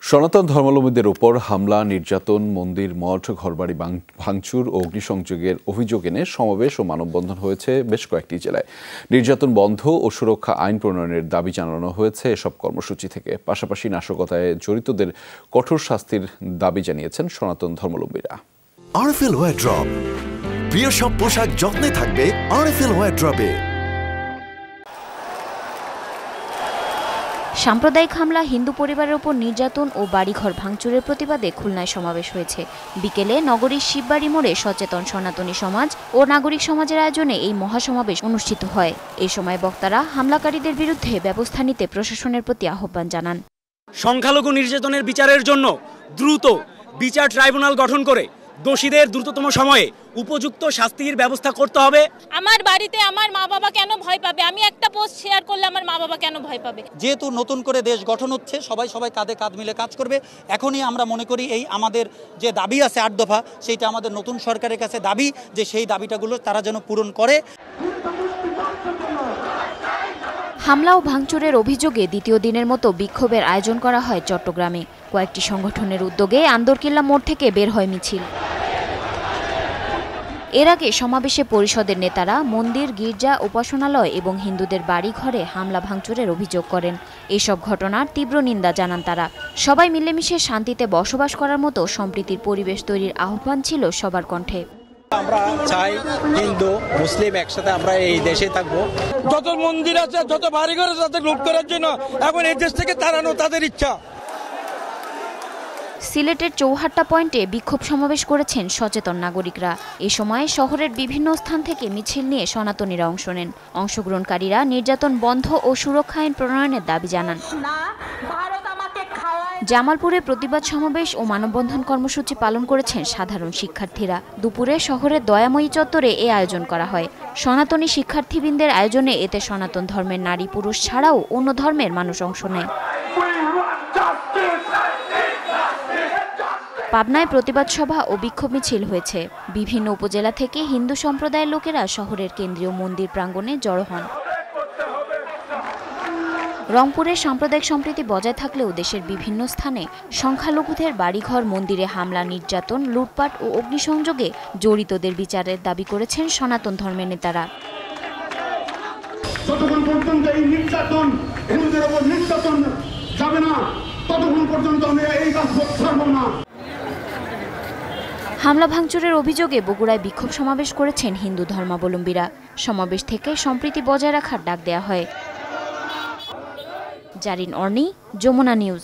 সনাতন ধর্মাবলম্বীদের উপর হামলা, নির্যাতন, মন্দির, মঠ, ঘরবাড়ি ভাঙচুর ও অগ্নিসংযোগের অভিযোগ এনে সমাবেশ ও মানববন্ধন হয়েছে বেশ কয়েকটি জেলায়। নির্যাতন বন্ধ ও সুরক্ষা আইন প্রণয়নের দাবি জানানো হয়েছে এসব কর্মসূচি থেকে। পাশাপাশি নাশকতায় জড়িতদের কঠোর শাস্তির দাবি জানিয়েছেন সনাতন ধর্মাবলম্বীরা। আরএফএল ওয়ারড্রপ, প্রিয় সব পোশাক যত্নে থাকবে আরএফএল ওয়ারড্রপে। সাম্প্রদায়িক হামলা, হিন্দু পরিবারের উপর নির্যাতন ও বাড়িঘর ভাঙচুরের প্রতিবাদে খুলনায় সমাবেশ হয়েছে। বিকেলে নগরীর শিববাড়ি মোড়ে সচেতন সনাতনী সমাজ ও নাগরিক সমাজের আয়োজনে এই মহাসমাবেশ অনুষ্ঠিত হয়। এই সময় বক্তারা হামলাকারীদের বিরুদ্ধে ব্যবস্থা নিতে প্রশাসনের প্রতি আহ্বান জানান। সংখ্যালঘু নির্যাতনের বিচারের জন্য দ্রুত বিচার ট্রাইব্যুনাল গঠন করে দোষীদের দ্রুততম সময়ে উপযুক্ত শাস্তির ব্যবস্থা করতে হবে। আমার বাড়িতে আমার মা বাবা কেন ভয় পাবে? আমি একটা পোস্ট শেয়ার করলে আমার মা বাবা কেন ভয় পাবে? যেহেতু নতুন করে দেশ গঠন হচ্ছে, সবাই কাঁধে কাঁধ মিলে কাজ করবে। এখনই আমরা মনে করি এই আমাদের যে দাবি আছে 8 দফা, সেইটা আমাদের নতুন সরকারের কাছে দাবি যে সেই দাবিটাগুলো তারা যেন পূরণ করে। হামলা ও ভাঙচুরের অভিযোগে দ্বিতীয় দিনের মতো বিক্ষোভের আয়োজন করা হয় চট্টগ্রামে। কয়েকটি সংগঠনের উদ্যোগে আন্দরকিল্লা মোড় থেকে বের হয় মিছিল। এর আগে সমাবেশে পরিষদের নেতারা মন্দির, গির্জা, উপাসনালয় এবং হিন্দুদের বাড়ি ঘরে হামলা ভাঙচুরের অভিযোগ করেন। এসব ঘটনার তীব্র নিন্দা জানান তারা। সবাই মিলেমিশে শান্তিতে বসবাস করার মতো সম্প্রীতির পরিবেশ তৈরির আহ্বান ছিল সবার কণ্ঠে। আমরা চাই হিন্দু মুসলিম একসাথে আমরা এই দেশে থাকবো। যত মন্দির আছে, যত বাড়িঘর আছে, তাদের লুট করার জন্য এখন এই দেশ থেকে তাড়ানো তাদের ইচ্ছা। সিলেটের চৌহাট্টা পয়েন্টে বিক্ষোভ সমাবেশ করেছেন সচেতন নাগরিকরা। এ সময় শহরের বিভিন্ন স্থান থেকে মিছিল নিয়ে সনাতনীরা অংশ নেন। অংশগ্রহণকারীরা নির্যাতন বন্ধ ও সুরক্ষা আইন প্রণয়নের দাবি জানান। জামালপুরে প্রতিবাদ সমাবেশ ও মানববন্ধন কর্মসূচি পালন করেছেন সাধারণ শিক্ষার্থীরা। দুপুরে শহরের দয়াময়ী চত্বরে এ আয়োজন করা হয়। সনাতনী শিক্ষার্থীবৃন্দের আয়োজনে এতে সনাতন ধর্মের নারী পুরুষ ছাড়াও অন্য ধর্মের মানুষ অংশ নেয়। পাবনায় প্রতিবাদ সভা ও বিক্ষোভ মিছিল হয়েছে। বিভিন্ন উপজেলা থেকে হিন্দু সম্প্রদায়ের লোকেরা শহরের কেন্দ্রীয় মন্দির প্রাঙ্গণে জড়ো হন। রংপুরে সাম্প্রদায়িক সম্প্রীতি বজায় থাকলেও দেশের বিভিন্ন স্থানে সংখ্যালঘুদের বাড়িঘর, মন্দিরে হামলা, নির্যাতন, লুটপাট ও অগ্নিসংযোগে জড়িতদের বিচারের দাবি করেছেন সনাতন ধর্মের নেতারা। যতক্ষণ পর্যন্ত এই নির্যাতন হিন্দুদের উপর নির্যাতন যাবে না, ততক্ষণ পর্যন্ত আমরা এই কাজ ছাড়ব না। হামলা ভাঙচুরের অভিযোগে বগুড়ায় বিক্ষোভ সমাবেশ করেছেন হিন্দু ধর্মাবলম্বীরা। সমাবেশ থেকে সম্প্রীতি বজায় রাখার ডাক দেয়া হয়। জারিন অর্নি, যমুনা নিউজ।